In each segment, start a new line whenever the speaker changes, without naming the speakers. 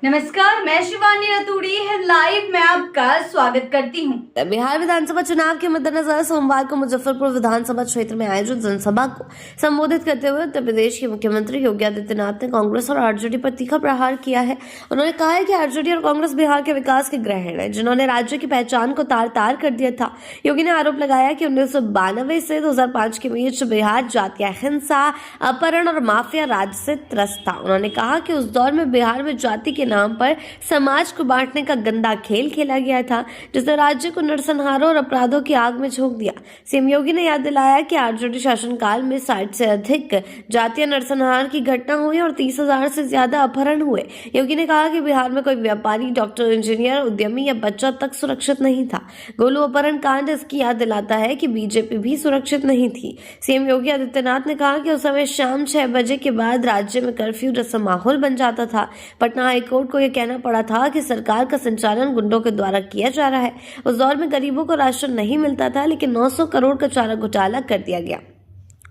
नमस्कार, मैं शिवानी रतूड़ी लाइव में आपका स्वागत करती हूं।
बिहार विधानसभा चुनाव के मद्देनजर सोमवार को मुजफ्फरपुर विधानसभा क्षेत्र में आयोजित जनसभा को संबोधित करते हुए उत्तर प्रदेश के मुख्यमंत्री योगी आदित्यनाथ ने कांग्रेस और आरजेडी पर तीखा प्रहार किया है। उन्होंने कहा है कि आरजेडी और कांग्रेस बिहार के विकास के ग्रहण है, जिन्होंने राज्य की पहचान को तार तार कर दिया था। योगी ने आरोप लगाया कि 1992 से 2005 के बीच बिहार जातीय हिंसा, अपहरण और माफिया राज से त्रस्त था। उन्होंने कहा कि उस दौर में बिहार में जाति के नाम पर समाज को बांटने का गंदा खेल खेला गया था, जिसने राज्य को नरसंहारों और अपराधों की आग में झोंक दिया। सीएम योगी ने याद दिलाया कि आरजेडी शासनकाल में 60 से अधिक जातीय नरसंहार की घटना हुई और 30,000 से ज्यादा अपहरण हुए। योगी ने कहा कि बिहार में कोई व्यापारी, डॉक्टर, इंजीनियर, उद्यमी या बच्चा तक सुरक्षित नहीं था। गोलू अपहरण कांड इसकी याद दिलाता है कि बीजेपी भी सुरक्षित नहीं थी। सीएम योगी आदित्यनाथ ने कहा कि उस समय शाम 6 बजे के बाद राज्य में कर्फ्यू जैसा माहौल बन जाता था। पटना हाईकोर्ट को यह कहना पड़ा था कि सरकार का संचालन गुंडों के द्वारा किया जा रहा है। उस दौर में गरीबों को राशन नहीं मिलता था, लेकिन 900 करोड़ का चारा घोटाला कर दिया गया।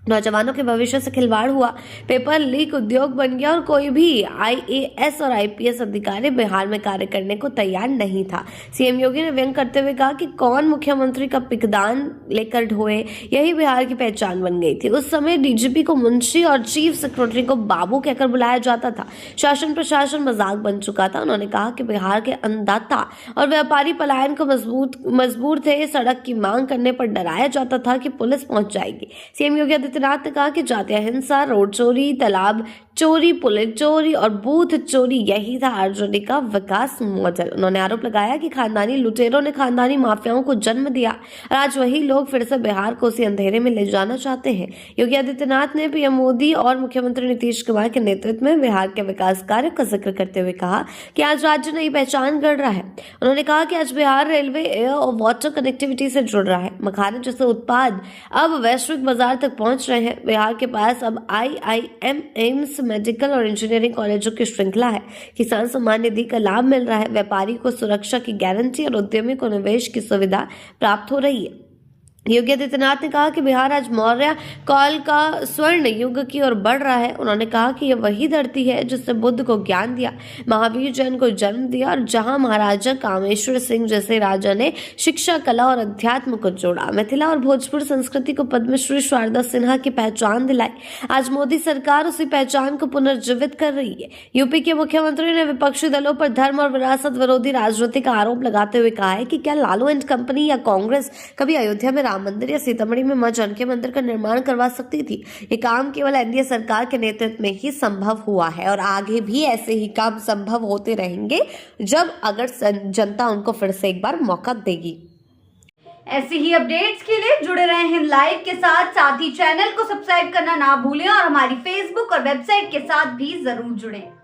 नौजवानों के भविष्य से खिलवाड़ हुआ, पेपर लीक उद्योग बन गया और कोई भी आईएएस और आईपीएस अधिकारी बिहार में कार्य करने को तैयार नहीं था। सीएम योगी ने व्यंग करते हुए कहा कि कौन मुख्यमंत्री का पिकदान लेकर ढोए, यही बिहार की पहचान बन गई थी। उस समय डीजीपी को मुंशी और चीफ सेक्रेटरी को बाबू कहकर बुलाया जाता था। शासन प्रशासन मजाक बन चुका था। उन्होंने कहा कि बिहार के अन्नदाता और व्यापारी पलायन को मजबूर थे। सड़क की मांग करने पर डराया जाता था कि पुलिस पहुंच जाएगी। सीएम योगी आदित्यनाथ ने कहा कि जातीय हिंसा, रोड चोरी, तालाब चोरी, पुलिस चोरी और बूथ चोरी, यही था आरजेडी का विकास मॉडल। उन्होंने आरोप लगाया कि खानदानी लुटेरों ने खानदानी माफियाओं को जन्म दिया और आज वही लोग फिर से बिहार को उसी अंधेरे में ले जाना चाहते हैं। योगी आदित्यनाथ ने पीएम मोदी और मुख्यमंत्री नीतीश कुमार के नेतृत्व में बिहार के विकास कार्य का जिक्र करते हुए कहा कि आज राज्य नई पहचान गढ़ रहा है। उन्होंने कहा कि आज बिहार रेलवे, एयर और वाटर कनेक्टिविटी से जुड़ रहा है। मखाने जैसे उत्पाद अब वैश्विक बाजार तक पहुंच रहे हैं। बिहार के पास अब IIM, एम्स, मेडिकल और इंजीनियरिंग कॉलेजों की श्रृंखला है। किसान सम्मान निधि का लाभ मिल रहा है। व्यापारी को सुरक्षा की गारंटी और उद्यमी को निवेश की सुविधा प्राप्त हो रही है। योगी आदित्यनाथ ने कहा कि बिहार आज मौर्य काल का स्वर्ण युग की ओर बढ़ रहा है। उन्होंने कहा कि यह वही धरती है जिसने बुद्ध को ज्ञान दिया, महावीर जैन को जन्म दिया और जहां महाराजा कामेश्वर सिंह जैसे राजा ने शिक्षा, कला और अध्यात्म को जोड़ा। मिथिला और भोजपुर संस्कृति को पद्मश्री शारदा सिन्हा की पहचान दिलाई। आज मोदी सरकार उसी पहचान को पुनर्जीवित कर रही है। यूपी के मुख्यमंत्री ने विपक्षी दलों पर धर्म और विरासत विरोधी राजनीति का आरोप लगाते हुए कहा है कि क्या लालू एंड कंपनी या कांग्रेस कभी अयोध्या में मंदिर या सीतामढ़ी में मां जानकी मंदिर का निर्माण करवा सकती थी। ये काम केवल एनडीए सरकार के नेतृत्व में ही संभव हुआ है और आगे भी ऐसे ही काम संभव होते रहेंगे जब अगर जनता उनको फिर से एक बार मौका देगी।
ऐसी ही अपडेट्स के लिए जुड़े रहे हैं लाइव के साथ ही चैनल को सब्सक्राइब करना ना भूलें और हमारी फेसबुक और वेबसाइट के साथ भी जरूर जुड़ें।